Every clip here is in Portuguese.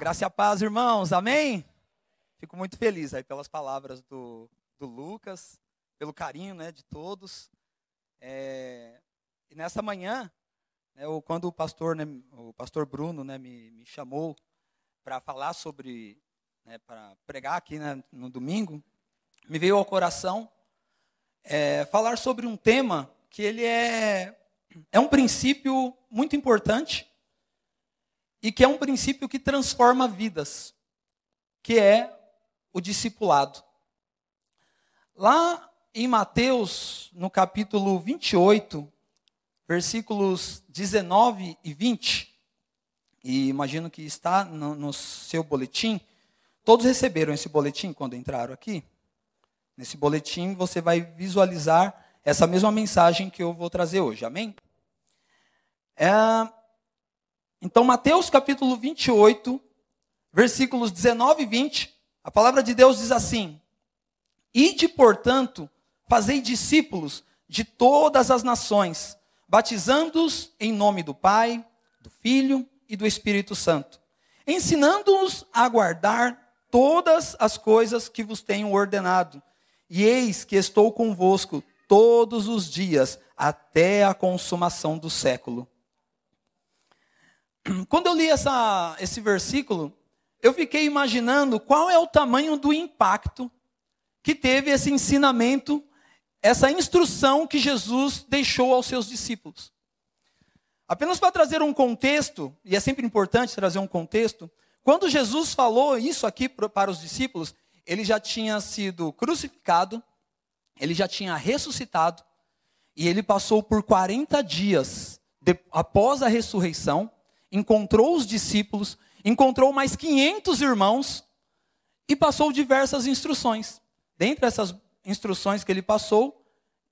Graça e a paz, irmãos, amém? Fico muito feliz aí pelas palavras do Lucas, pelo carinho, né, de todos. E nessa manhã, né, quando o pastor Bruno, né, me chamou para falar sobre, né, para pregar aqui, né, no domingo, me veio ao coração falar sobre um tema que ele é um princípio muito importante e que é um princípio que transforma vidas, que é o discipulado. Lá em Mateus, no capítulo 28, versículos 19 e 20, e imagino que está no seu boletim, todos receberam esse boletim quando entraram aqui? Nesse boletim você vai visualizar essa mesma mensagem que eu vou trazer hoje, amém? Então, Mateus capítulo 28, versículos 19 e 20, a palavra de Deus diz assim: Ide, portanto, fazei discípulos de todas as nações, batizando-os em nome do Pai, do Filho e do Espírito Santo, ensinando-os a guardar todas as coisas que vos tenho ordenado. E eis que estou convosco todos os dias, até a consumação do século. Quando eu li esse versículo, eu fiquei imaginando qual é o tamanho do impacto que teve esse ensinamento, essa instrução que Jesus deixou aos seus discípulos. Apenas para trazer um contexto, e é sempre importante trazer um contexto, quando Jesus falou isso aqui para os discípulos, ele já tinha sido crucificado, ele já tinha ressuscitado, e ele passou por 40 dias após a ressurreição, encontrou os discípulos, encontrou mais 500 irmãos e passou diversas instruções. Dentre essas instruções que ele passou,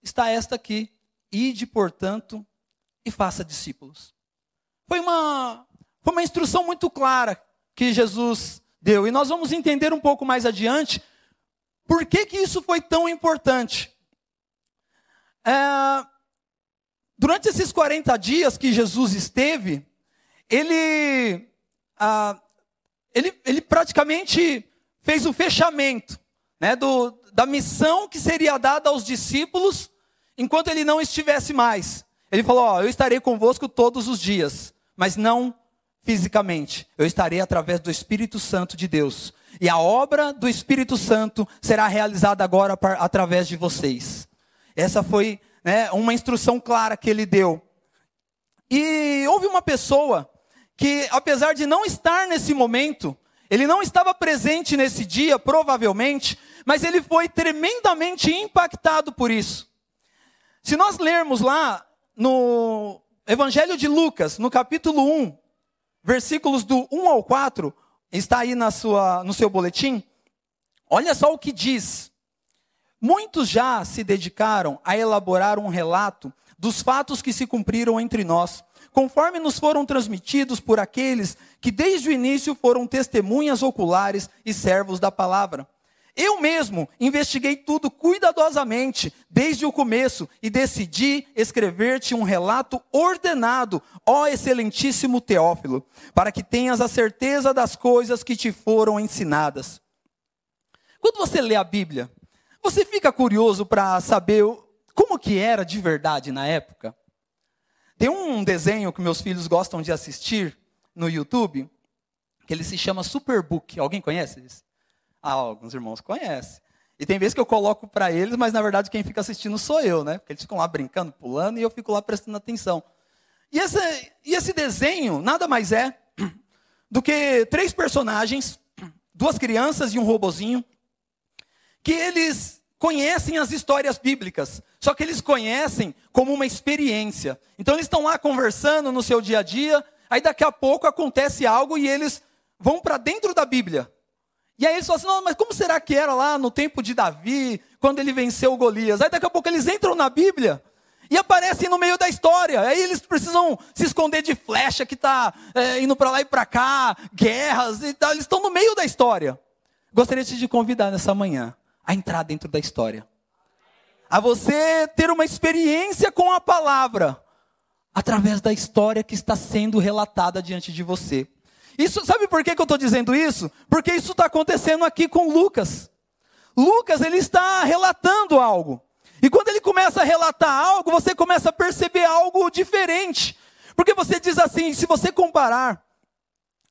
está esta aqui: ide, portanto, e faça discípulos. Foi uma instrução muito clara que Jesus deu. E nós vamos entender um pouco mais adiante por que isso foi tão importante. Durante esses 40 dias que Jesus esteve, ele praticamente fez o fechamento, né, da missão que seria dada aos discípulos enquanto ele não estivesse mais. Ele falou: eu estarei convosco todos os dias, mas não fisicamente. Eu estarei através do Espírito Santo de Deus. E a obra do Espírito Santo será realizada agora através de vocês. Essa foi, né, uma instrução clara que ele deu. E houve uma pessoa que, apesar de não estar nesse momento, ele não estava presente nesse dia, provavelmente, mas ele foi tremendamente impactado por isso. Se nós lermos lá no Evangelho de Lucas, no capítulo 1, versículos do 1 ao 4, está aí no seu boletim, olha só o que diz. Muitos já se dedicaram a elaborar um relato dos fatos que se cumpriram entre nós, conforme nos foram transmitidos por aqueles que desde o início foram testemunhas oculares e servos da palavra. Eu mesmo investiguei tudo cuidadosamente, desde o começo, e decidi escrever-te um relato ordenado, ó excelentíssimo Teófilo, para que tenhas a certeza das coisas que te foram ensinadas. Quando você lê a Bíblia, você fica curioso para saber como que era de verdade na época? Tem um desenho que meus filhos gostam de assistir no YouTube, que ele se chama Superbook. Alguém conhece isso? Alguns irmãos conhecem. E tem vezes que eu coloco para eles, mas na verdade quem fica assistindo sou eu, né? Porque eles ficam lá brincando, pulando, e eu fico lá prestando atenção. E esse desenho nada mais é do que 3 personagens, 2 crianças e um robozinho, que eles conhecem as histórias bíblicas, só que eles conhecem como uma experiência. Então eles estão lá conversando no seu dia a dia, aí daqui a pouco acontece algo e eles vão para dentro da Bíblia. E aí eles falam assim: não, mas como será que era lá no tempo de Davi, quando ele venceu Golias? Aí daqui a pouco eles entram na Bíblia e aparecem no meio da história. Aí eles precisam se esconder de flecha que está indo para lá e para cá, guerras e tal. Eles estão no meio da história. Gostaria de te convidar nessa manhã a entrar dentro da história, a você ter uma experiência com a palavra, através da história que está sendo relatada diante de você. Isso, sabe por que eu estou dizendo isso? Porque isso está acontecendo aqui com Lucas. Lucas, ele está relatando algo. E quando ele começa a relatar algo, você começa a perceber algo diferente. Porque você diz assim, se você comparar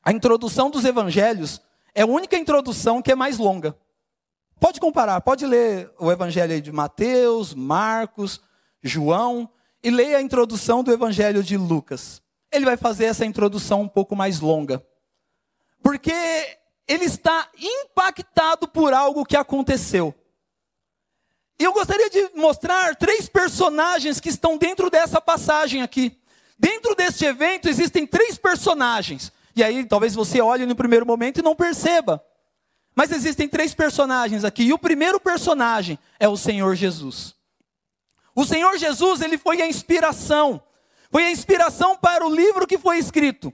a introdução dos evangelhos, é a única introdução que é mais longa. Pode comparar, pode ler o evangelho aí de Mateus, Marcos, João, e leia a introdução do evangelho de Lucas. Ele vai fazer essa introdução um pouco mais longa. Porque ele está impactado por algo que aconteceu. E eu gostaria de mostrar 3 personagens que estão dentro dessa passagem aqui. Dentro deste evento existem 3 personagens. E aí talvez você olhe no primeiro momento e não perceba. Mas existem 3 personagens aqui. E o primeiro personagem é o Senhor Jesus. O Senhor Jesus, ele foi a inspiração. Foi a inspiração para o livro que foi escrito.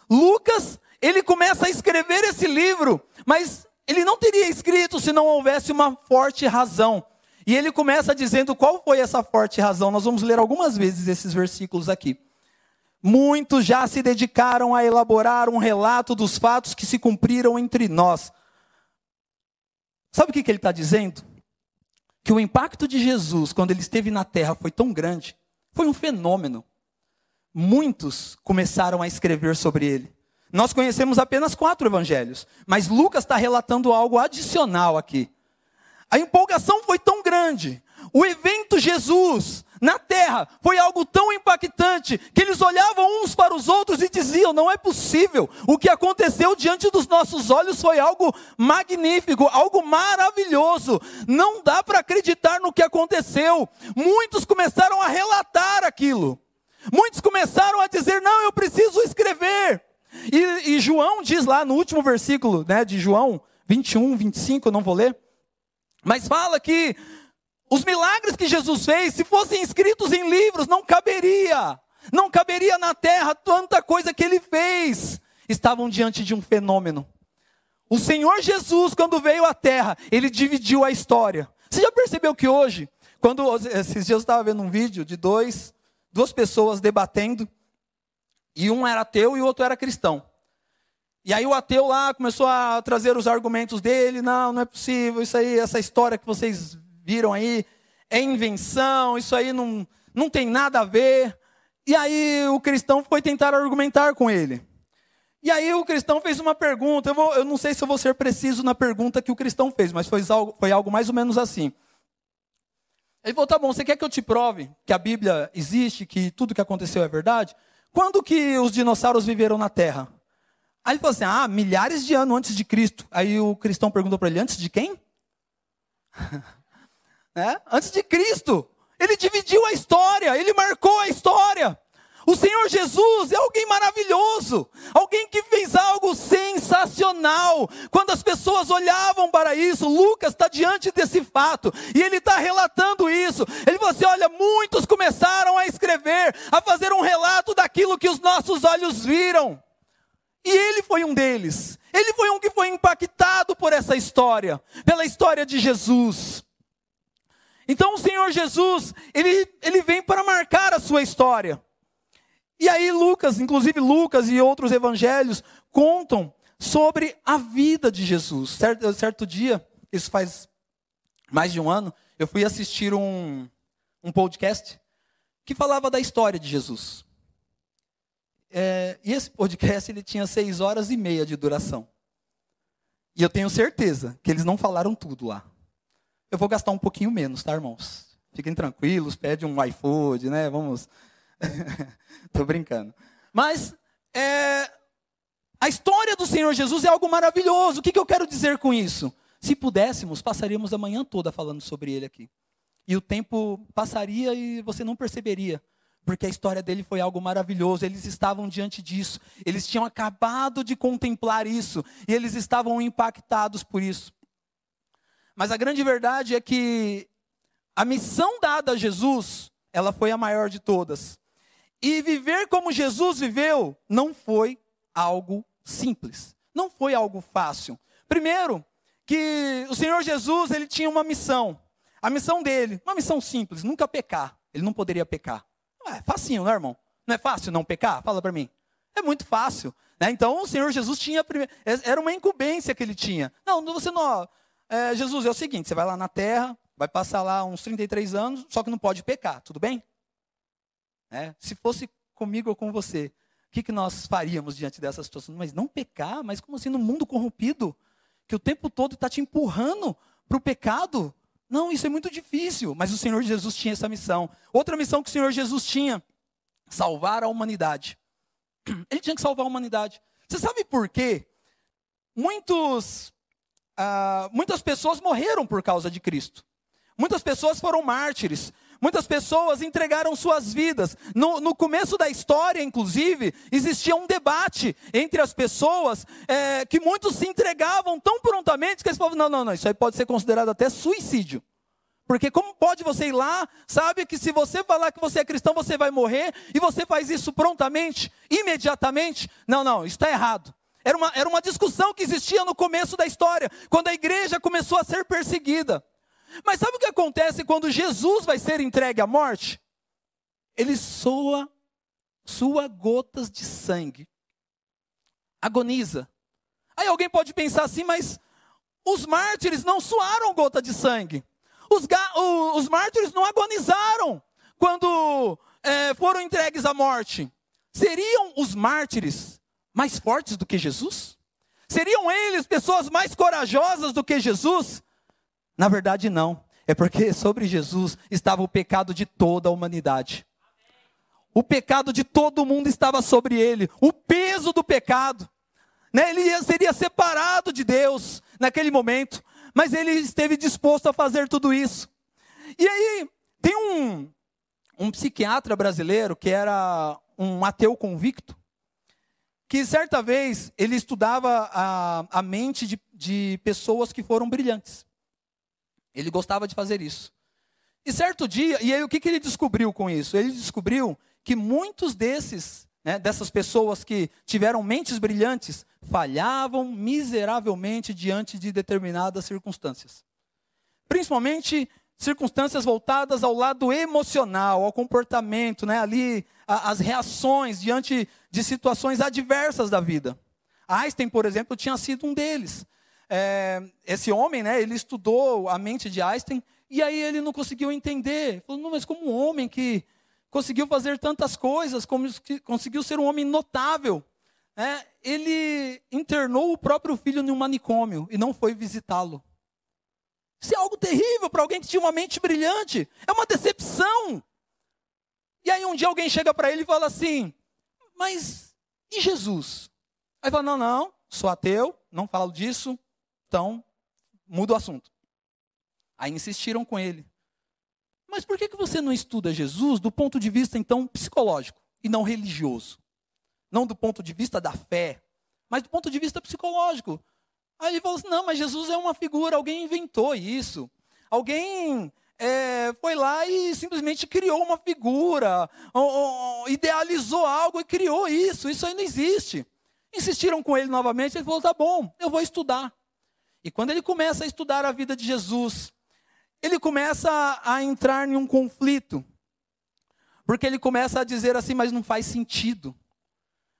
Lucas, ele começa a escrever esse livro, mas ele não teria escrito se não houvesse uma forte razão. E ele começa dizendo qual foi essa forte razão. Nós vamos ler algumas vezes esses versículos aqui. Muitos já se dedicaram a elaborar um relato dos fatos que se cumpriram entre nós. Sabe o que ele está dizendo? Que o impacto de Jesus, quando ele esteve na terra, foi tão grande. Foi um fenômeno. Muitos começaram a escrever sobre ele. Nós conhecemos apenas 4 evangelhos, mas Lucas está relatando algo adicional aqui. A empolgação foi tão grande, o evento Jesus na terra foi algo tão impactante, que eles olhavam uns para os outros e diziam, não é possível, o que aconteceu diante dos nossos olhos foi algo magnífico, algo maravilhoso, não dá para acreditar no que aconteceu. Muitos começaram a relatar aquilo, muitos começaram a dizer, não, eu preciso escrever. E João diz lá no último versículo, né, de João 21, 25, eu não vou ler, mas fala que os milagres que Jesus fez, se fossem escritos em livros, não caberia na terra tanta coisa que ele fez. Estavam diante de um fenômeno. O Senhor Jesus, quando veio à terra, ele dividiu a história. Você já percebeu que hoje, esses dias eu estava vendo um vídeo de duas pessoas debatendo, e um era ateu e o outro era cristão. E aí o ateu lá começou a trazer os argumentos dele, não é possível, isso aí, essa história que vocês viram aí, é invenção, isso aí não tem nada a ver. E aí o cristão foi tentar argumentar com ele. E aí o cristão fez uma pergunta, eu não sei se eu vou ser preciso na pergunta que o cristão fez, mas foi algo mais ou menos assim. Ele falou, tá bom, você quer que eu te prove que a Bíblia existe, que tudo que aconteceu é verdade? Quando que os dinossauros viveram na Terra? Aí ele falou assim, milhares de anos antes de Cristo. Aí o cristão perguntou para ele, antes de quem? Antes de Cristo. Ele dividiu a história, ele marcou a história. O Senhor Jesus é alguém maravilhoso, alguém que fez algo sensacional. Quando as pessoas olhavam para isso, Lucas está diante desse fato, e ele está relatando isso. Ele falou assim, olha, muitos começaram a escrever, a fazer um relato daquilo que os nossos olhos viram. E ele foi um deles. Ele foi um que foi impactado por essa história, pela história de Jesus. Então o Senhor Jesus, ele vem para marcar a sua história. E aí Lucas, inclusive Lucas e outros evangelhos, contam sobre a vida de Jesus. Certo dia, isso faz mais de um ano, eu fui assistir um podcast que falava da história de Jesus. E esse podcast ele tinha 6h30 de duração. E eu tenho certeza que eles não falaram tudo lá. Eu vou gastar um pouquinho menos, tá, irmãos? Fiquem tranquilos, pede um iFood, né? Vamos... Tô brincando. Mas a história do Senhor Jesus é algo maravilhoso. O que eu quero dizer com isso? Se pudéssemos, passaríamos a manhã toda falando sobre ele aqui. E o tempo passaria e você não perceberia. Porque a história dele foi algo maravilhoso. Eles estavam diante disso. Eles tinham acabado de contemplar isso. E eles estavam impactados por isso. Mas a grande verdade é que a missão dada a Jesus, ela foi a maior de todas. E viver como Jesus viveu não foi algo simples. Não foi algo fácil. Primeiro, que o Senhor Jesus, ele tinha uma missão. A missão dele, uma missão simples, nunca pecar. Ele não poderia pecar. É facinho, né, irmão? Não é fácil não pecar? Fala para mim. É muito fácil. Né? Então o Senhor Jesus tinha, era uma incumbência que ele tinha. Não, você não, Jesus, é o seguinte, você vai lá na terra, vai passar lá uns 33 anos, só que não pode pecar, tudo bem? Se fosse comigo ou com você, o que nós faríamos diante dessa situação? Mas não pecar? Mas como assim, no mundo corrompido, que o tempo todo está te empurrando para o pecado? Não, isso é muito difícil. Mas o Senhor Jesus tinha essa missão. Outra missão que o Senhor Jesus tinha, salvar a humanidade. Ele tinha que salvar a humanidade. Você sabe por quê? Muitas pessoas morreram por causa de Cristo. Muitas pessoas foram mártires. Muitas pessoas entregaram suas vidas. No começo da história, inclusive, existia um debate entre as pessoas, que muitos se entregavam tão prontamente que eles falavam, não, isso aí pode ser considerado até suicídio. Porque como pode você ir lá, sabe que se você falar que você é cristão, você vai morrer, e você faz isso prontamente, imediatamente? Não, isso está errado. Era uma discussão que existia no começo da história, quando a igreja começou a ser perseguida. Mas sabe o que acontece quando Jesus vai ser entregue à morte? Ele sua gotas de sangue. Agoniza. Aí alguém pode pensar assim, mas os mártires não suaram gota de sangue. Os mártires não agonizaram quando foram entregues à morte. Seriam os mártires mais fortes do que Jesus? Seriam eles pessoas mais corajosas do que Jesus? Na verdade, não. É porque sobre Jesus estava o pecado de toda a humanidade. O pecado de todo mundo estava sobre ele. O peso do pecado. Ele seria separado de Deus naquele momento. Mas ele esteve disposto a fazer tudo isso. E aí, tem um psiquiatra brasileiro que era um ateu convicto. Que certa vez ele estudava a mente de pessoas que foram brilhantes. Ele gostava de fazer isso. E certo dia, e aí o que ele descobriu com isso? Ele descobriu que muitos dessas pessoas que tiveram mentes brilhantes, falhavam miseravelmente diante de determinadas circunstâncias. Principalmente circunstâncias voltadas ao lado emocional, ao comportamento, ali as reações diante de situações adversas da vida. Einstein, por exemplo, tinha sido um deles. Esse homem, ele estudou a mente de Einstein, e aí ele não conseguiu entender. Ele falou, não, mas como um homem que conseguiu fazer tantas coisas, conseguiu ser um homem notável, ele internou o próprio filho em um manicômio e não foi visitá-lo. Isso é algo terrível para alguém que tinha uma mente brilhante. É uma decepção. E aí um dia alguém chega para ele e fala assim, mas e Jesus? Aí fala, não, sou ateu, não falo disso. Então, muda o assunto. Aí insistiram com ele. Mas por que você não estuda Jesus do ponto de vista, então, psicológico e não religioso? Não do ponto de vista da fé, mas do ponto de vista psicológico. Aí ele falou assim, não, mas Jesus é uma figura, alguém inventou isso. Alguém foi lá e simplesmente criou uma figura, idealizou algo e criou isso aí não existe. Insistiram com ele novamente, ele falou, tá bom, eu vou estudar. E quando ele começa a estudar a vida de Jesus, ele começa a entrar em um conflito. Porque ele começa a dizer assim, mas não faz sentido.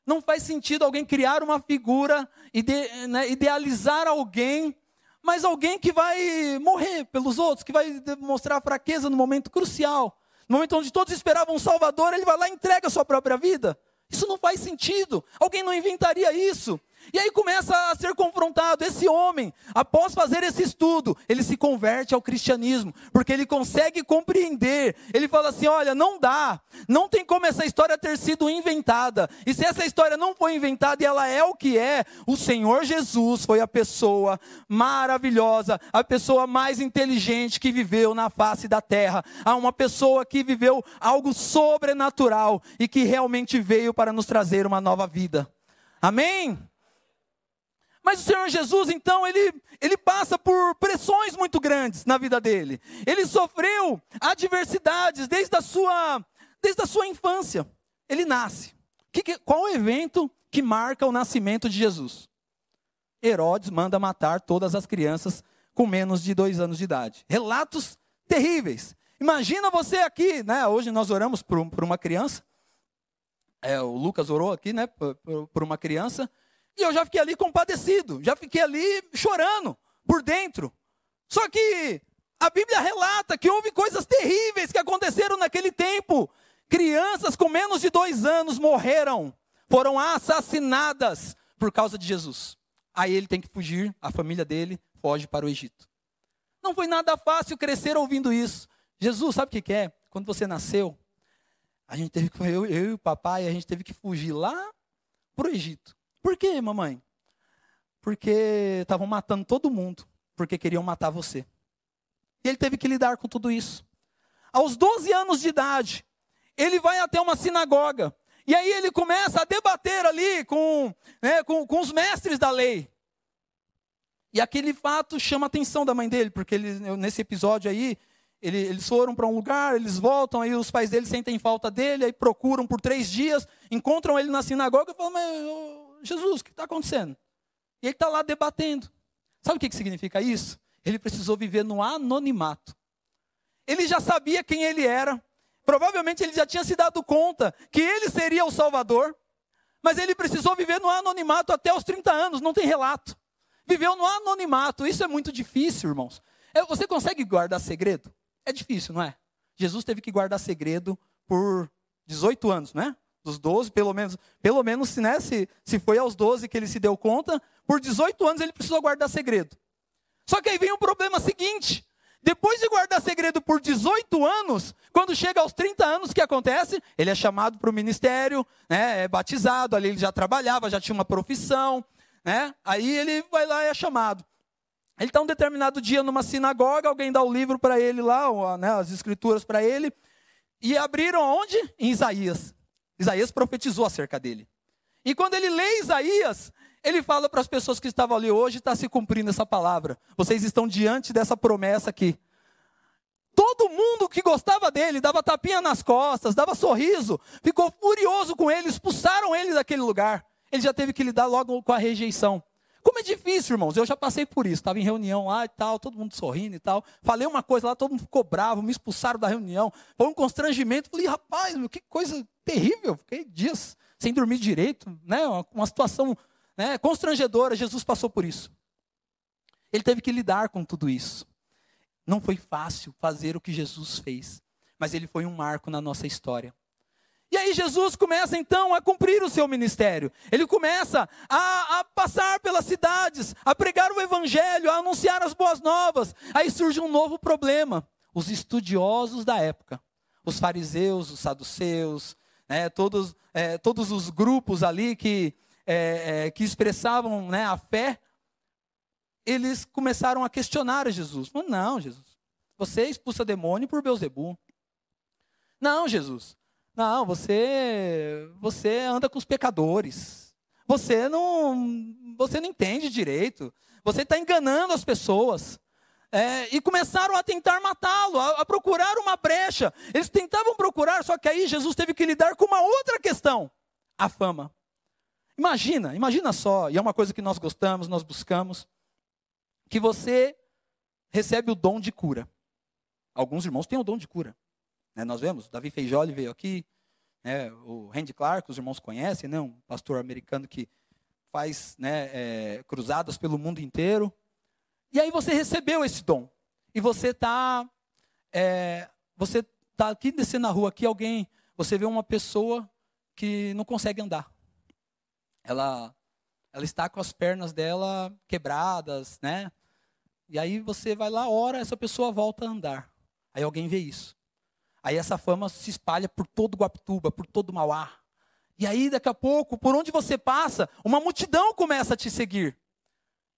Não faz sentido alguém criar uma figura, idealizar alguém, mas alguém que vai morrer pelos outros, que vai demonstrar fraqueza no momento crucial. No momento onde todos esperavam um Salvador, ele vai lá e entrega a sua própria vida. Isso não faz sentido. Alguém não inventaria isso. E aí começa a ser confrontado. Esse homem, após fazer esse estudo, ele se converte ao cristianismo, porque ele consegue compreender. Ele fala assim, olha, não dá, não tem como essa história ter sido inventada. E se essa história não foi inventada e ela é o que é, o Senhor Jesus foi a pessoa maravilhosa, a pessoa mais inteligente que viveu na face da terra. Uma pessoa que viveu algo sobrenatural e que realmente veio para nos trazer uma nova vida. Amém? Mas o Senhor Jesus, então, ele passa por pressões muito grandes na vida dele. Ele sofreu adversidades desde a sua infância. Ele nasce. Qual o evento que marca o nascimento de Jesus? Herodes manda matar todas as crianças com menos de 2 anos de idade. Relatos terríveis. Imagina você aqui, hoje nós oramos por uma criança. O Lucas orou aqui, né, por uma criança, e eu já fiquei ali compadecido, já fiquei ali chorando por dentro. Só que a Bíblia relata que houve coisas terríveis que aconteceram naquele tempo. Crianças com menos de 2 anos morreram, foram assassinadas por causa de Jesus. Aí ele tem que fugir, a família dele foge para o Egito. Não foi nada fácil crescer ouvindo isso. Jesus, sabe o que é? Quando você nasceu, a gente teve que, eu e o papai, a gente teve que fugir lá para o Egito. Por quê, mamãe? Porque estavam matando todo mundo, porque queriam matar você. E ele teve que lidar com tudo isso. Aos 12 anos de idade, ele vai até uma sinagoga. E aí ele começa a debater ali com os mestres da lei. E aquele fato chama a atenção da mãe dele, porque nesse episódio aí, eles foram para um lugar, eles voltam, aí os pais dele sentem falta dele, aí procuram por 3 dias, encontram ele na sinagoga e falam, mas Jesus, o que está acontecendo? E ele está lá debatendo. Sabe o que significa isso? Ele precisou viver no anonimato. Ele já sabia quem ele era, provavelmente ele já tinha se dado conta que ele seria o Salvador, mas ele precisou viver no anonimato até os 30 anos, não tem relato. Viveu no anonimato, isso é muito difícil, irmãos. Você consegue guardar segredo? É difícil, não é? Jesus teve que guardar segredo por 18 anos, né? Dos 12, pelo menos né, se foi aos 12 que ele se deu conta, por 18 anos ele precisou guardar segredo. Só que aí vem o problema seguinte, depois de guardar segredo por 18 anos, quando chega aos 30 anos, o que acontece? Ele é chamado para o ministério, né, é batizado, ali ele já trabalhava, já tinha uma profissão, né? Aí ele vai lá e é chamado. Ele está um determinado dia numa sinagoga, alguém dá o livro para ele lá, né, as escrituras para ele, e abriram onde? Em Isaías. Isaías profetizou acerca dele. E quando ele lê Isaías, ele fala para as pessoas que estavam ali, hoje está se cumprindo essa palavra. Vocês estão diante dessa promessa aqui. Todo mundo que gostava dele, dava tapinha nas costas, dava sorriso, ficou furioso com ele, expulsaram ele daquele lugar. Ele já teve que lidar logo com a rejeição. Como é difícil, irmãos, eu já passei por isso, estava em reunião lá e tal, todo mundo sorrindo e tal, falei uma coisa lá, todo mundo ficou bravo, me expulsaram da reunião, foi um constrangimento, falei, rapaz, que coisa terrível, fiquei dias sem dormir direito, né? Uma situação, né, constrangedora, Jesus passou por isso. Ele teve que lidar com tudo isso. Não foi fácil fazer o que Jesus fez, mas ele foi um marco na nossa história. E aí Jesus começa então a cumprir o seu ministério. Ele começa a passar pelas cidades, a pregar o evangelho, a anunciar as boas novas. Aí surge um novo problema. Os estudiosos da época, os fariseus, os saduceus, né, todos os grupos ali que expressavam, né, a fé, eles começaram a questionar a Jesus. Não, Jesus, você expulsa demônio por Beelzebul. Não, Jesus. Não, você anda com os pecadores. Você não entende direito. Você está enganando as pessoas. E começaram a tentar matá-lo, a procurar uma brecha. Eles tentavam procurar, só que aí Jesus teve que lidar com uma outra questão. A fama. Imagina só, e é uma coisa que nós gostamos, nós buscamos, que você recebe o dom de cura. Alguns irmãos têm o dom de cura. Nós vemos, Davi Feijoli veio aqui, o Randy Clark, os irmãos conhecem, né, um pastor americano que faz, né, cruzadas pelo mundo inteiro. E aí você recebeu esse dom. E você está aqui descendo na rua, aqui você vê uma pessoa que não consegue andar. Ela está com as pernas dela quebradas, né? E aí você vai lá, ora, essa pessoa volta a andar. Aí alguém vê isso. Aí essa fama se espalha por todo Guapituba, por todo Mauá. E aí daqui a pouco, por onde você passa, uma multidão começa a te seguir.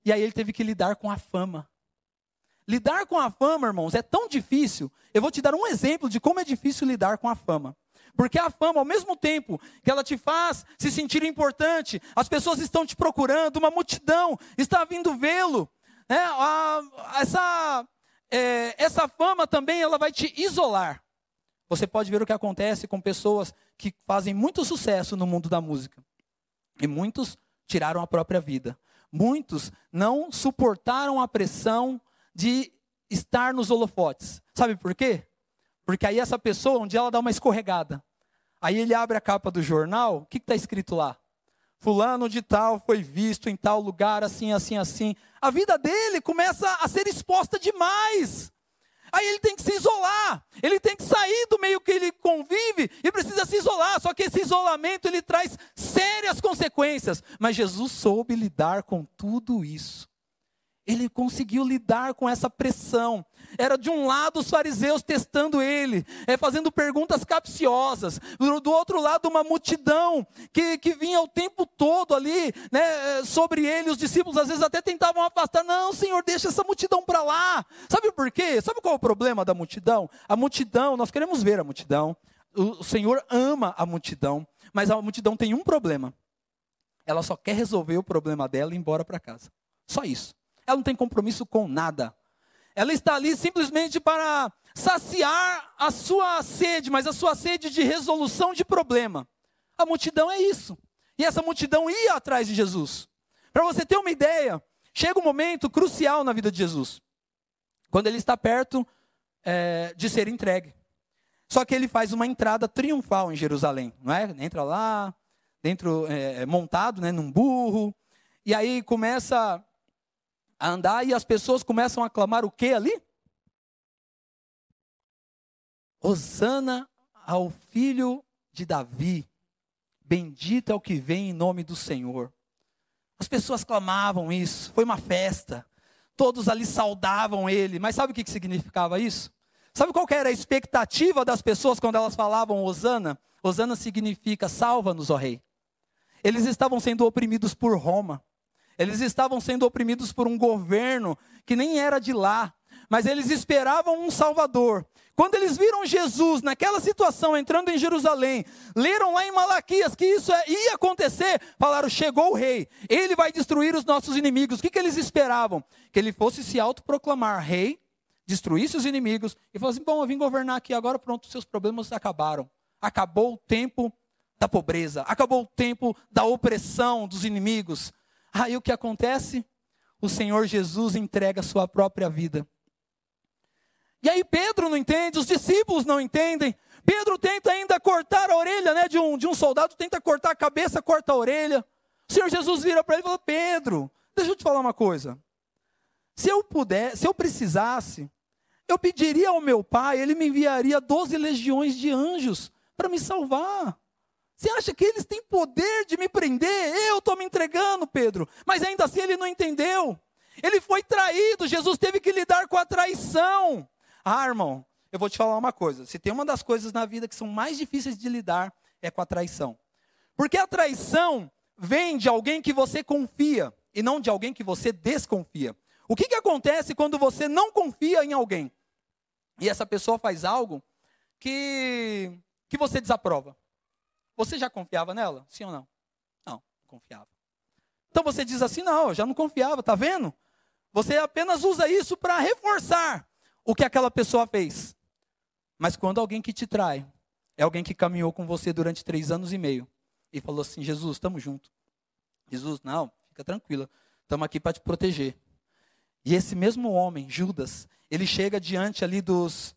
E aí ele teve que lidar com a fama. Lidar com a fama, irmãos, é tão difícil. Eu vou te dar um exemplo de como é difícil lidar com a fama. Porque a fama, ao mesmo tempo que ela te faz se sentir importante, as pessoas estão te procurando, uma multidão está vindo vê-lo. Essa fama também ela vai te isolar. Você pode ver o que acontece com pessoas que fazem muito sucesso no mundo da música. E muitos tiraram a própria vida. Muitos não suportaram a pressão de estar nos holofotes. Sabe por quê? Porque aí essa pessoa, um dia ela dá uma escorregada. Aí ele abre a capa do jornal, o que está escrito lá? Fulano de tal foi visto em tal lugar, assim, assim, assim. A vida dele começa a ser exposta demais. Aí ele tem que se isolar, ele tem que sair do meio que ele convive e precisa se isolar. Só que esse isolamento ele traz sérias consequências. Mas Jesus soube lidar com tudo isso. Ele conseguiu lidar com essa pressão. Era de um lado os fariseus testando ele, fazendo perguntas capciosas. Do outro lado uma multidão que vinha o tempo todo ali, né, sobre ele. Os discípulos às vezes até tentavam afastar. Não, Senhor, deixa essa multidão para lá. Sabe por quê? Sabe qual é o problema da multidão? A multidão, nós queremos ver a multidão. O Senhor ama a multidão, mas a multidão tem um problema. Ela só quer resolver o problema dela e ir embora para casa. Só isso. Ela não tem compromisso com nada. Ela está ali simplesmente para saciar a sua sede, mas a sua sede de resolução de problema. A multidão é isso. E essa multidão ia atrás de Jesus. Para você ter uma ideia, chega um momento crucial na vida de Jesus. Quando ele está perto de ser entregue. Só que ele faz uma entrada triunfal em Jerusalém. Não é? Entra lá, dentro, montado, né, num burro. E aí começa a andar e as pessoas começam a clamar o que ali? Hosana ao filho de Davi, bendito é o que vem em nome do Senhor. As pessoas clamavam isso, foi uma festa, todos ali saudavam ele, mas sabe o que significava isso? Sabe qual que era a expectativa das pessoas quando elas falavam Hosana? Hosana significa salva-nos, ó rei. Eles estavam sendo oprimidos por Roma. Eles estavam sendo oprimidos por um governo que nem era de lá, mas eles esperavam um Salvador. Quando eles viram Jesus naquela situação, entrando em Jerusalém, leram lá em Malaquias que isso ia acontecer, falaram, chegou o rei, ele vai destruir os nossos inimigos. O que eles esperavam? Que ele fosse se autoproclamar rei, destruísse os inimigos, e falasse, bom, eu vim governar aqui agora, pronto, seus problemas acabaram. Acabou o tempo da pobreza, acabou o tempo da opressão dos inimigos. Aí o que acontece? O Senhor Jesus entrega a sua própria vida. E aí Pedro não entende, os discípulos não entendem. Pedro tenta ainda cortar a orelha, né, de um soldado, tenta cortar a cabeça, corta a orelha. O Senhor Jesus vira para ele e fala, Pedro, deixa eu te falar uma coisa. Se eu precisasse, eu pediria ao meu pai, ele me enviaria 12 legiões de anjos para me salvar. Você acha que eles têm poder de me prender? Eu estou me entregando, Pedro. Mas ainda assim ele não entendeu. Ele foi traído, Jesus teve que lidar com a traição. Ah, irmão, eu vou te falar uma coisa. Se tem uma das coisas na vida que são mais difíceis de lidar, é com a traição. Porque a traição vem de alguém que você confia, e não de alguém que você desconfia. O que acontece quando você não confia em alguém? E essa pessoa faz algo que você desaprova. Você já confiava nela? Sim ou não? Não, não confiava. Então você diz assim, não, eu já não confiava, tá vendo? Você apenas usa isso para reforçar o que aquela pessoa fez. Mas quando alguém que te trai, é alguém que caminhou com você durante 3 anos e meio, e falou assim, Jesus, estamos juntos. Jesus, não, fica tranquila, estamos aqui para te proteger. E esse mesmo homem, Judas, ele chega diante ali dos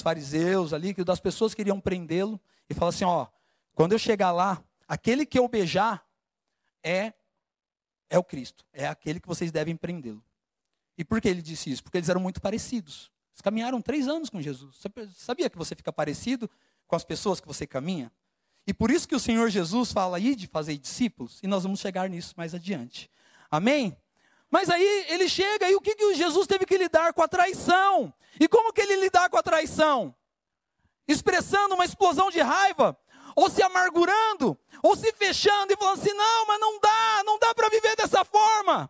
fariseus, ali, das pessoas que iriam prendê-lo, e fala assim, ó, quando eu chegar lá, aquele que eu beijar é o Cristo, é aquele que vocês devem prendê-lo. E por que ele disse isso? Porque eles eram muito parecidos. Eles caminharam 3 anos com Jesus. Você sabia que você fica parecido com as pessoas que você caminha? E por isso que o Senhor Jesus fala aí de fazer discípulos, e nós vamos chegar nisso mais adiante. Amém? Mas aí ele chega, e o que Jesus teve que lidar com a traição? E como que ele lidar com a traição? Expressando uma explosão de raiva, ou se amargurando, ou se fechando e falando assim, não, mas não dá para viver dessa forma.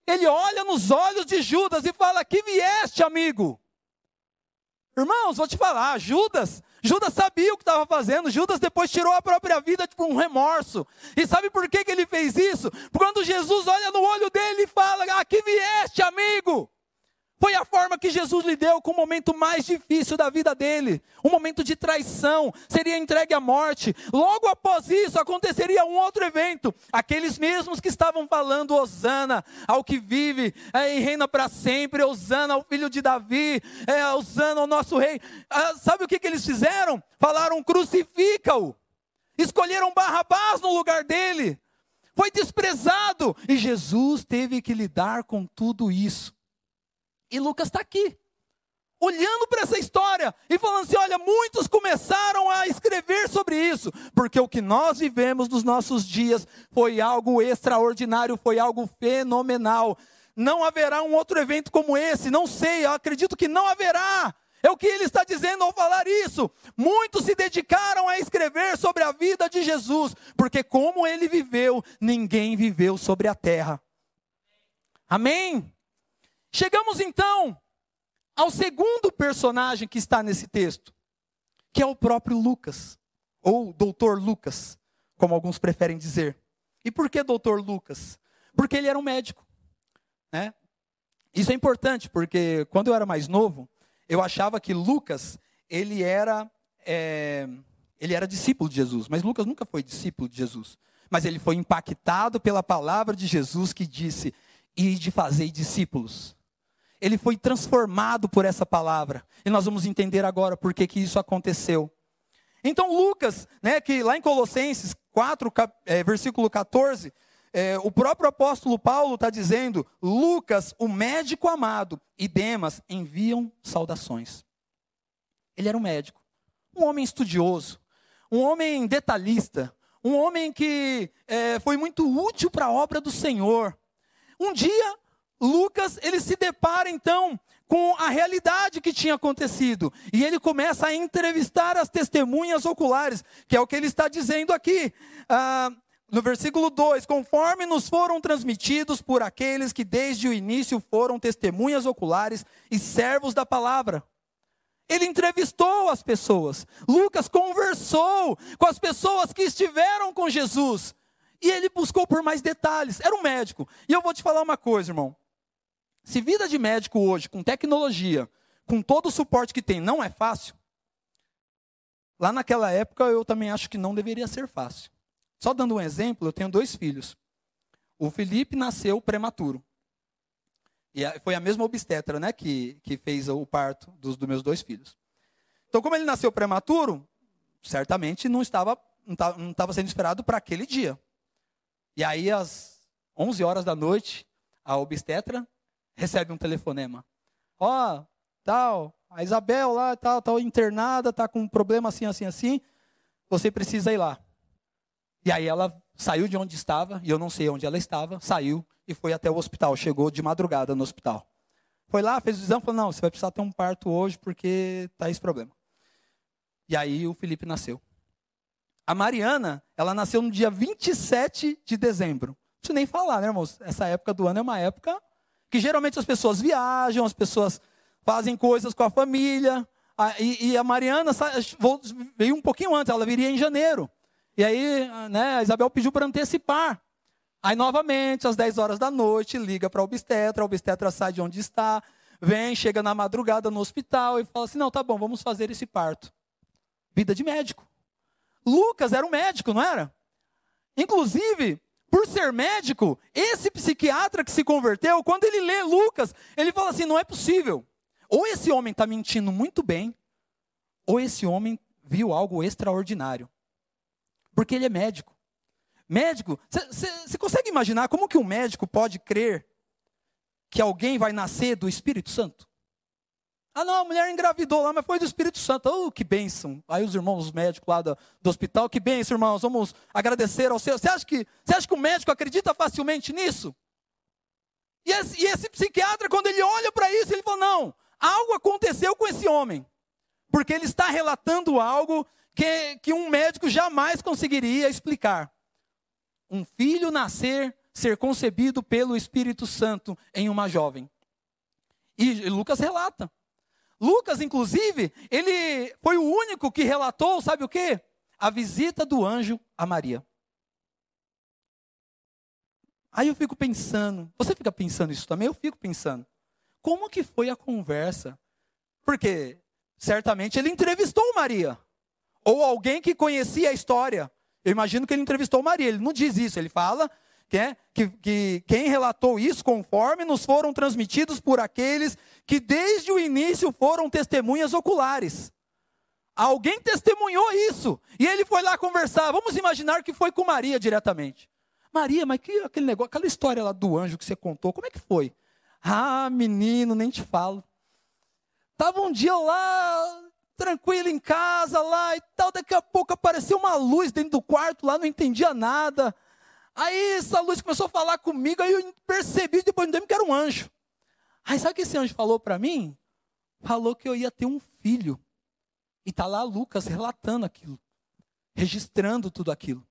Ele olha nos olhos de Judas e fala, que vieste, amigo? Irmãos, vou te falar, Judas sabia o que estava fazendo, Judas depois tirou a própria vida por um remorso. E sabe por que ele fez isso? Porque quando Jesus olha no olho dele e fala, que vieste, amigo? Foi a forma que Jesus lidou com o momento mais difícil da vida dele. Um momento de traição, seria entregue à morte. Logo após isso, aconteceria um outro evento. Aqueles mesmos que estavam falando, Hosana ao que vive e reina para sempre, Hosana ao filho de Davi, Hosana ao nosso rei. Sabe o que eles fizeram? Falaram, crucifica-o. Escolheram Barrabás no lugar dele. Foi desprezado. E Jesus teve que lidar com tudo isso. E Lucas está aqui, olhando para essa história e falando assim, olha, muitos começaram a escrever sobre isso, porque o que nós vivemos nos nossos dias foi algo extraordinário, foi algo fenomenal. Não haverá um outro evento como esse, não sei, eu acredito que não haverá. É o que ele está dizendo ao falar isso. Muitos se dedicaram a escrever sobre a vida de Jesus, porque como ele viveu, ninguém viveu sobre a terra. Amém? Chegamos então ao segundo personagem que está nesse texto, que é o próprio Lucas, ou Doutor Lucas, como alguns preferem dizer. E por que Doutor Lucas? Porque ele era um médico, né? Isso é importante, porque quando eu era mais novo, eu achava que Lucas, ele era discípulo de Jesus, mas Lucas nunca foi discípulo de Jesus. Mas ele foi impactado pela palavra de Jesus que disse, ide fazei discípulos. Ele foi transformado por essa palavra. E nós vamos entender agora por que isso aconteceu. Então Lucas, né, que lá em Colossenses 4, versículo 14, o próprio apóstolo Paulo está dizendo, Lucas, o médico amado, e Demas enviam saudações. Ele era um médico, um homem estudioso, um homem detalhista, um homem que foi muito útil para a obra do Senhor. Um dia, Lucas, ele se depara então com a realidade que tinha acontecido. E ele começa a entrevistar as testemunhas oculares, que é o que ele está dizendo aqui. No versículo 2, conforme nos foram transmitidos por aqueles que desde o início foram testemunhas oculares e servos da palavra. Ele entrevistou as pessoas. Lucas conversou com as pessoas que estiveram com Jesus. E ele buscou por mais detalhes. Era um médico. E eu vou te falar uma coisa, irmão. Se vida de médico hoje, com tecnologia, com todo o suporte que tem, não é fácil, lá naquela época eu também acho que não deveria ser fácil. Só dando um exemplo, eu tenho 2 filhos. O Felipe nasceu prematuro. E foi a mesma obstetra, né, que fez o parto dos meus 2 filhos. Então, como ele nasceu prematuro, certamente não estava sendo esperado para aquele dia. E aí, às 11 horas da noite, a obstetra recebe um telefonema. A Isabel lá, tá internada, tá com um problema assim, assim, assim. Você precisa ir lá. E aí ela saiu de onde estava, e eu não sei onde ela estava, saiu e foi até o hospital. Chegou de madrugada no hospital. Foi lá, fez o exame, falou, não, você vai precisar ter um parto hoje porque tá esse problema. E aí o Felipe nasceu. A Mariana, ela nasceu no dia 27 de dezembro. Não preciso nem falar, né, irmãos? Essa época do ano é uma época que geralmente as pessoas viajam, as pessoas fazem coisas com a família. E a Mariana veio um pouquinho antes, ela viria em janeiro. E aí, né, a Isabel pediu para antecipar. Aí, novamente, às 10 horas da noite, liga para a obstetra sai de onde está, vem, chega na madrugada no hospital e fala assim, não, tá bom, vamos fazer esse parto. Vida de médico. Lucas era um médico, não era? Inclusive, por ser médico, esse psiquiatra que se converteu, quando ele lê Lucas, ele fala assim, não é possível. Ou esse homem está mentindo muito bem, ou esse homem viu algo extraordinário. Porque ele é médico. Médico, você consegue imaginar como que um médico pode crer que alguém vai nascer do Espírito Santo? Ah não, a mulher engravidou lá, mas foi do Espírito Santo. Oh, que bênção. Aí os irmãos médicos lá do hospital, que bênção, irmãos, vamos agradecer ao Senhor. Você acha que o médico acredita facilmente nisso? E esse psiquiatra, quando ele olha para isso, ele fala, não, algo aconteceu com esse homem. Porque ele está relatando algo que um médico jamais conseguiria explicar. Um filho nascer, ser concebido pelo Espírito Santo em uma jovem. E Lucas relata. Lucas, inclusive, ele foi o único que relatou, sabe o quê? A visita do anjo a Maria. Aí eu fico pensando, você fica pensando isso também? Eu fico pensando. como que foi a conversa? Porque certamente ele entrevistou Maria, ou alguém que conhecia a história. Eu imagino que ele entrevistou Maria, ele não diz isso, ele fala que quem relatou isso conforme nos foram transmitidos por aqueles que desde o início foram testemunhas oculares. Alguém testemunhou isso, e ele foi lá conversar. Vamos imaginar que foi com Maria diretamente. Maria, mas que aquele negócio, aquela história lá do anjo que você contou, como é que foi? Ah, menino, nem te falo. Estava um dia lá, tranquilo em casa lá e tal, daqui a pouco apareceu uma luz dentro do quarto lá, não entendia nada. Aí essa luz começou a falar comigo, aí eu percebi depois de um tempo que era um anjo. Aí sabe o que esse anjo falou para mim? Falou que eu ia ter um filho. E está lá Lucas relatando aquilo, registrando tudo aquilo.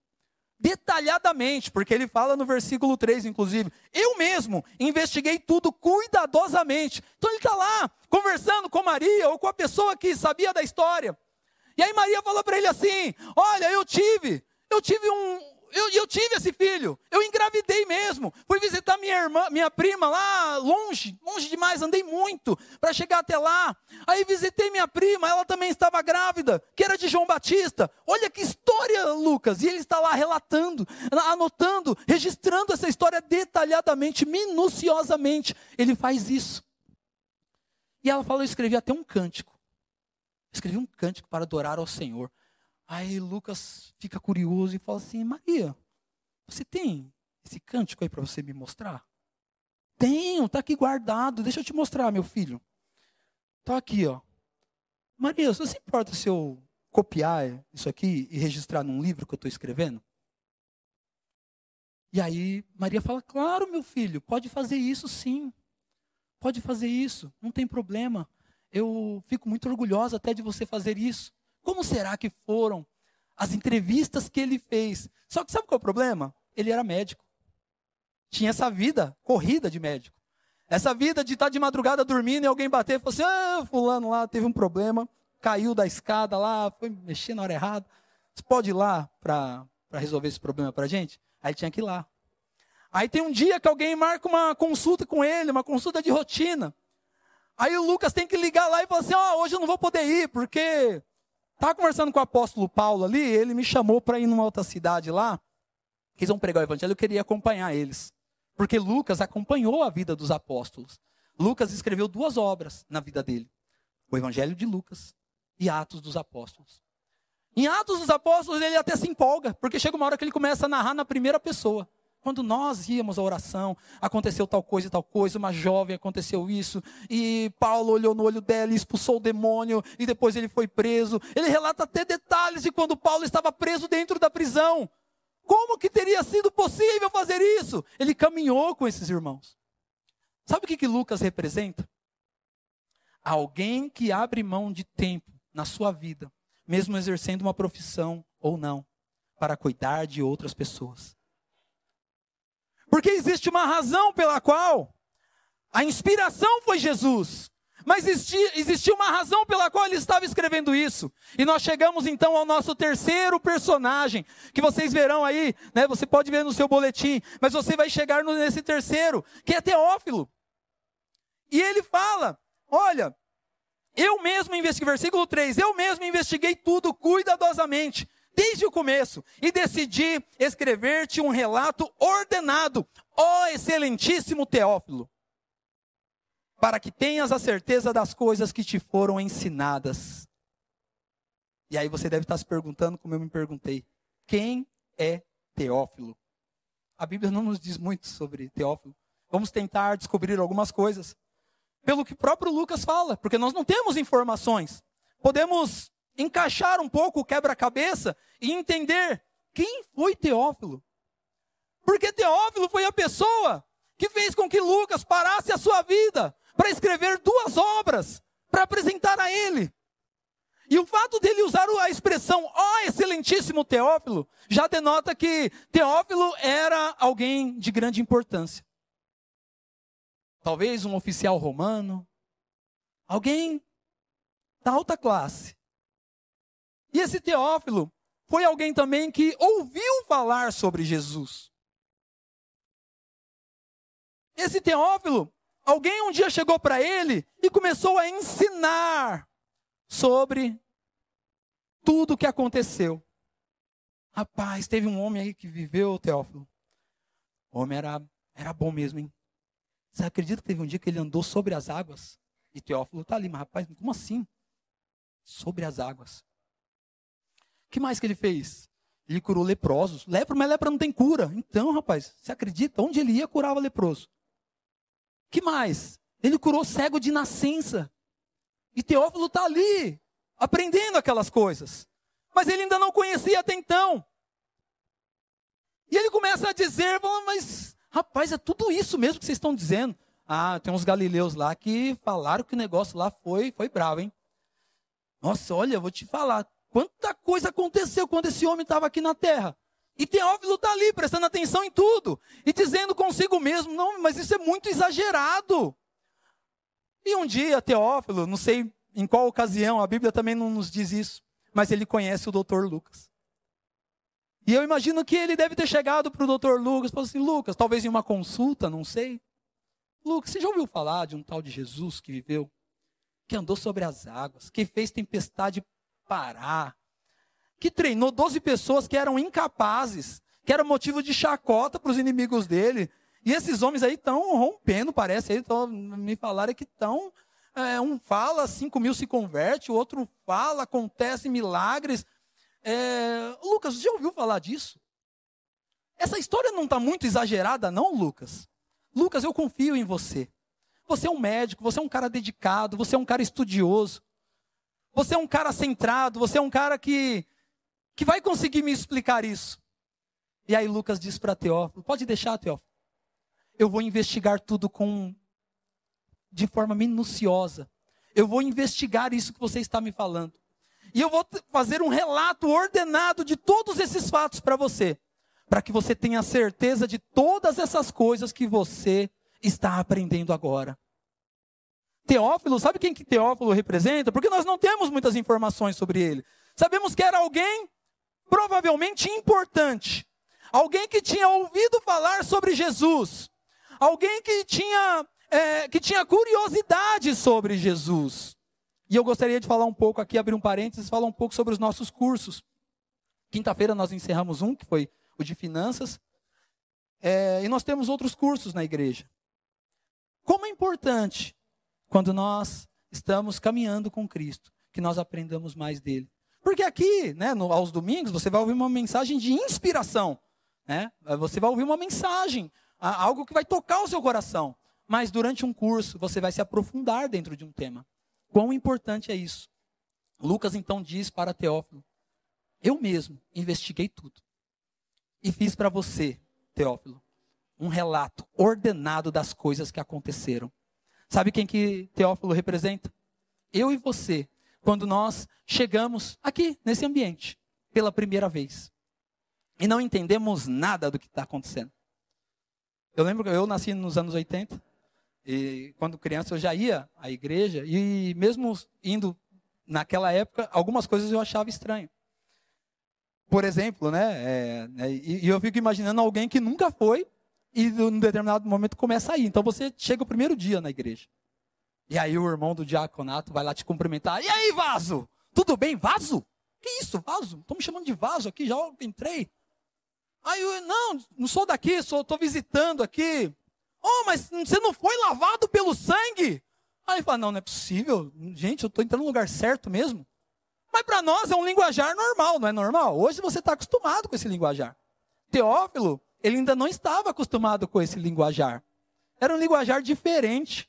Detalhadamente, porque ele fala no versículo 3, inclusive, eu mesmo investiguei tudo cuidadosamente. Então ele está lá, conversando com Maria, ou com a pessoa que sabia da história. E aí Maria falou para ele assim, olha, eu tive esse filho, eu engravidei mesmo, fui visitar minha prima lá longe demais, andei muito para chegar até lá, aí visitei minha prima, ela também estava grávida, que era de João Batista, olha que história, Lucas, e ele está lá relatando, anotando, registrando essa história detalhadamente, minuciosamente, ele faz isso. E ela falou, eu escrevi até um cântico, escrevi um cântico para adorar ao Senhor. Aí Lucas fica curioso e fala assim, Maria, você tem esse cântico aí para você me mostrar? Tenho, está aqui guardado, deixa eu te mostrar, meu filho. Está aqui, ó. Maria, você se importa se eu copiar isso aqui e registrar num livro que eu estou escrevendo? E aí Maria fala, claro, meu filho, pode fazer isso sim. Pode fazer isso, não tem problema. Eu fico muito orgulhosa até de você fazer isso. Como será que foram as entrevistas que ele fez? Só que sabe qual é o problema? Ele era médico. Tinha essa vida corrida de médico. Essa vida de estar de madrugada dormindo e alguém bater e falar assim, fulano lá teve um problema, caiu da escada lá, foi mexer na hora errada. Você pode ir lá para resolver esse problema para a gente? Aí ele tinha que ir lá. Aí tem um dia que alguém marca uma consulta com ele, uma consulta de rotina. Aí o Lucas tem que ligar lá e falar assim, hoje eu não vou poder ir, porque... Estava conversando com o apóstolo Paulo ali, ele me chamou para ir numa outra cidade lá, que eles vão pregar o evangelho, eu queria acompanhar eles. Porque Lucas acompanhou a vida dos apóstolos. Lucas escreveu 2 obras na vida dele. O Evangelho de Lucas e Atos dos Apóstolos. Em Atos dos Apóstolos ele até se empolga, porque chega uma hora que ele começa a narrar na primeira pessoa. Quando nós íamos à oração, aconteceu tal coisa, uma jovem aconteceu isso, e Paulo olhou no olho dela e expulsou o demônio, e depois ele foi preso. Ele relata até detalhes de quando Paulo estava preso dentro da prisão. Como que teria sido possível fazer isso? Ele caminhou com esses irmãos. Sabe o que Lucas representa? Alguém que abre mão de tempo na sua vida, mesmo exercendo uma profissão ou não, para cuidar de outras pessoas. Porque existe uma razão pela qual a inspiração foi Jesus. Mas existia uma razão pela qual ele estava escrevendo isso. E nós chegamos então ao nosso terceiro personagem, que vocês verão aí, né? Você pode ver no seu boletim, mas você vai chegar nesse terceiro, que é Teófilo. E ele fala, olha, eu mesmo investiguei, versículo 3, eu mesmo investiguei tudo cuidadosamente, desde o começo, e decidi escrever-te um relato ordenado, ó excelentíssimo Teófilo, para que tenhas a certeza das coisas que te foram ensinadas. E aí você deve estar se perguntando, como eu me perguntei, quem é Teófilo? A Bíblia não nos diz muito sobre Teófilo. Vamos tentar descobrir algumas coisas, pelo que o próprio Lucas fala, porque nós não temos informações. Podemos encaixar um pouco o quebra-cabeça e entender quem foi Teófilo. Porque Teófilo foi a pessoa que fez com que Lucas parasse a sua vida para escrever 2 obras, para apresentar a ele. E o fato dele usar a expressão, ó excelentíssimo Teófilo, já denota que Teófilo era alguém de grande importância. Talvez um oficial romano, alguém da alta classe. E esse Teófilo foi alguém também que ouviu falar sobre Jesus. Esse Teófilo Alguém um dia chegou para ele e começou a ensinar sobre tudo o que aconteceu. Rapaz, teve um homem aí que viveu, Teófilo. O homem era bom mesmo, hein? Você acredita que teve um dia que ele andou sobre as águas? E Teófilo está ali, mas rapaz, como assim? Sobre as águas. O que mais que ele fez? Ele curou leprosos. Mas lepra não tem cura. Então, rapaz, você acredita? Onde ele ia, curava leproso. O que mais? Ele curou cego de nascença. E Teófilo está ali, aprendendo aquelas coisas. Mas ele ainda não conhecia até então. E ele começa a dizer, mas rapaz, é tudo isso mesmo que vocês estão dizendo. Ah, tem uns galileus lá que falaram que o negócio lá foi bravo, hein? Nossa, olha, eu vou te falar, quanta coisa aconteceu quando esse homem estava aqui na terra. E Teófilo está ali, prestando atenção em tudo. E dizendo consigo mesmo, não, mas isso é muito exagerado. E um dia, Teófilo, não sei em qual ocasião, a Bíblia também não nos diz isso, mas ele conhece o doutor Lucas. E eu imagino que ele deve ter chegado para o doutor Lucas e falou assim, Lucas, talvez em uma consulta, não sei. Lucas, você já ouviu falar de um tal de Jesus que viveu, que andou sobre as águas, que fez tempestade parar, que treinou 12 pessoas que eram incapazes, que era motivo de chacota para os inimigos dele. E esses homens aí estão rompendo, parece, aí me falaram que estão, um fala, 5.000 se converte, o outro fala, acontece milagres. Lucas, você já ouviu falar disso? Essa história não está muito exagerada não, Lucas? Lucas, eu confio em você. Você é um médico, você é um cara dedicado, você é um cara estudioso. Você é um cara centrado, você é um cara que vai conseguir me explicar isso. E aí Lucas diz para Teófilo, pode deixar, Teófilo. Eu vou investigar tudo de forma minuciosa. Eu vou investigar isso que você está me falando. E eu vou fazer um relato ordenado de todos esses fatos para você. Para que você tenha certeza de todas essas coisas que você está aprendendo agora. Teófilo, sabe quem que Teófilo representa? Porque nós não temos muitas informações sobre ele. Sabemos que era alguém provavelmente importante. Alguém que tinha ouvido falar sobre Jesus. Alguém que tinha curiosidade sobre Jesus. E eu gostaria de falar um pouco aqui, abrir um parênteses, falar um pouco sobre os nossos cursos. Quinta-feira nós encerramos um, que foi o de finanças. E nós temos outros cursos na igreja. Como é importante, quando nós estamos caminhando com Cristo, que nós aprendamos mais dele. Porque aqui, aos domingos, você vai ouvir uma mensagem de inspiração. Você vai ouvir uma mensagem, algo que vai tocar o seu coração. Mas durante um curso, você vai se aprofundar dentro de um tema. Quão importante é isso? Lucas então diz para Teófilo, eu mesmo investiguei tudo. E fiz para você, Teófilo, um relato ordenado das coisas que aconteceram. Sabe quem que Teófilo representa? Eu e você, quando nós chegamos aqui, nesse ambiente, pela primeira vez. E não entendemos nada do que está acontecendo. Eu lembro que eu nasci nos anos 80. E quando criança eu já ia à igreja, e mesmo indo naquela época, algumas coisas eu achava estranho. Por exemplo, e eu fico imaginando alguém que nunca foi, e num determinado momento começa a ir. Então você chega o primeiro dia na igreja. E aí o irmão do diaconato vai lá te cumprimentar. E aí, vaso? Tudo bem, vaso? Que isso, vaso? Estão me chamando de vaso aqui, já entrei. Aí eu, não sou daqui, estou visitando aqui. Oh, mas você não foi lavado pelo sangue? Aí ele fala, não é possível. Gente, eu estou entrando no lugar certo mesmo. Mas para nós é um linguajar normal, não é normal? Hoje você está acostumado com esse linguajar. Teófilo, ele ainda não estava acostumado com esse linguajar. Era um linguajar diferente.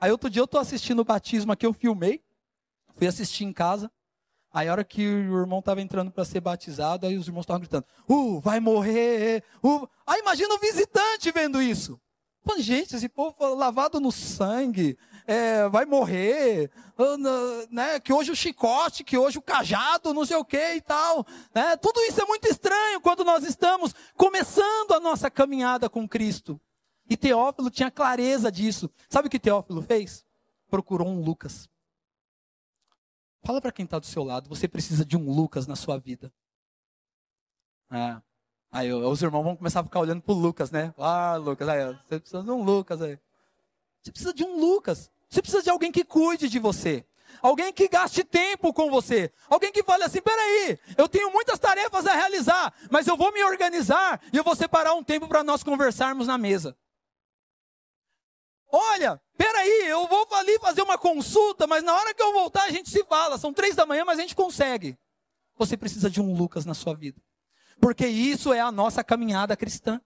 Aí outro dia eu estou assistindo o batismo aqui, eu filmei. Fui assistir em casa. Aí a hora que o irmão estava entrando para ser batizado, aí os irmãos estavam gritando, vai morrer. Aí imagina o visitante vendo isso. Falei, gente, esse povo lavado no sangue, vai morrer, que hoje o chicote, que hoje o cajado, não sei o que e tal. Tudo isso é muito estranho quando nós estamos começando a nossa caminhada com Cristo. E Teófilo tinha clareza disso. Sabe o que Teófilo fez? Procurou um Lucas. Fala para quem está do seu lado, você precisa de um Lucas na sua vida. Aí os irmãos vão começar a ficar olhando para o Lucas, né? Lucas, aí, você precisa de um Lucas aí. Você precisa de um Lucas. Você precisa de alguém que cuide de você. Alguém que gaste tempo com você. Alguém que fale assim, peraí, eu tenho muitas tarefas a realizar, mas eu vou me organizar e eu vou separar um tempo para nós conversarmos na mesa. Olha, peraí, eu vou ali fazer uma consulta, mas na hora que eu voltar a gente se fala. São 3 da manhã, mas a gente consegue. Você precisa de um Lucas na sua vida. Porque isso é a nossa caminhada cristã.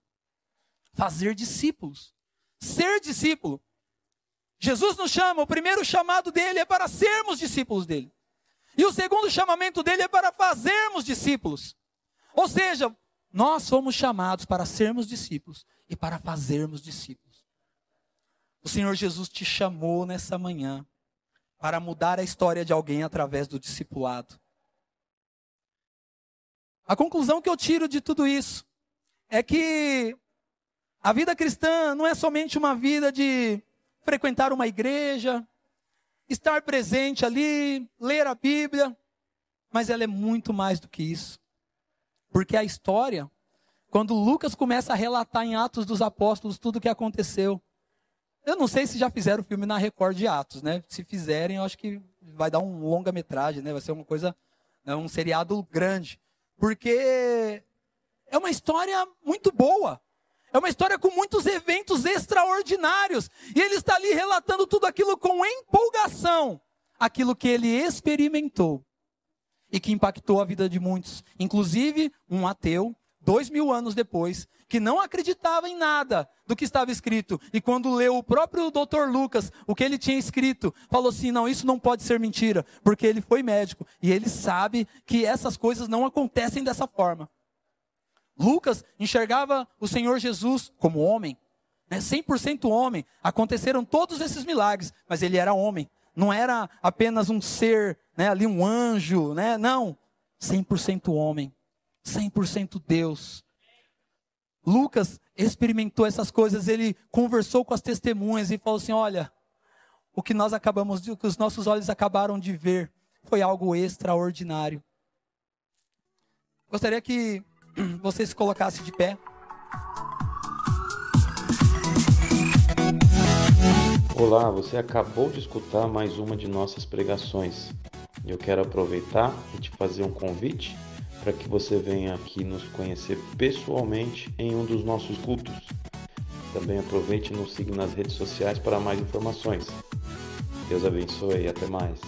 Fazer discípulos. Ser discípulo. Jesus nos chama, o primeiro chamado dele é para sermos discípulos dele. E o segundo chamamento dele é para fazermos discípulos. Ou seja, nós somos chamados para sermos discípulos e para fazermos discípulos. O Senhor Jesus te chamou nessa manhã para mudar a história de alguém através do discipulado. A conclusão que eu tiro de tudo isso é que a vida cristã não é somente uma vida de frequentar uma igreja, estar presente ali, ler a Bíblia, mas ela é muito mais do que isso. Porque a história, quando Lucas começa a relatar em Atos dos Apóstolos tudo o que aconteceu, eu não sei se já fizeram o filme na Record de Atos, né? Se fizerem, eu acho que vai dar um longa-metragem, né? Vai ser uma coisa, um seriado grande. Porque é uma história muito boa. É uma história com muitos eventos extraordinários. E ele está ali relatando tudo aquilo com empolgação. Aquilo que ele experimentou. E que impactou a vida de muitos. Inclusive, um ateu, 2000 anos depois, que não acreditava em nada do que estava escrito. E quando leu o próprio Dr. Lucas, o que ele tinha escrito, falou assim, não, isso não pode ser mentira. Porque ele foi médico. E ele sabe que essas coisas não acontecem dessa forma. Lucas enxergava o Senhor Jesus como homem, 100% homem. Aconteceram todos esses milagres, mas ele era homem. Não era apenas um ser, ali um anjo, não. 100% homem, 100% Deus. Lucas experimentou essas coisas, ele conversou com as testemunhas e falou assim, olha, o que os nossos olhos acabaram de ver foi algo extraordinário. Gostaria que você se colocasse de pé. Olá, você acabou de escutar mais uma de nossas pregações. Eu quero aproveitar e te fazer um convite para que você venha aqui nos conhecer pessoalmente em um dos nossos cultos. Também aproveite e nos siga nas redes sociais para mais informações. Deus abençoe e até mais.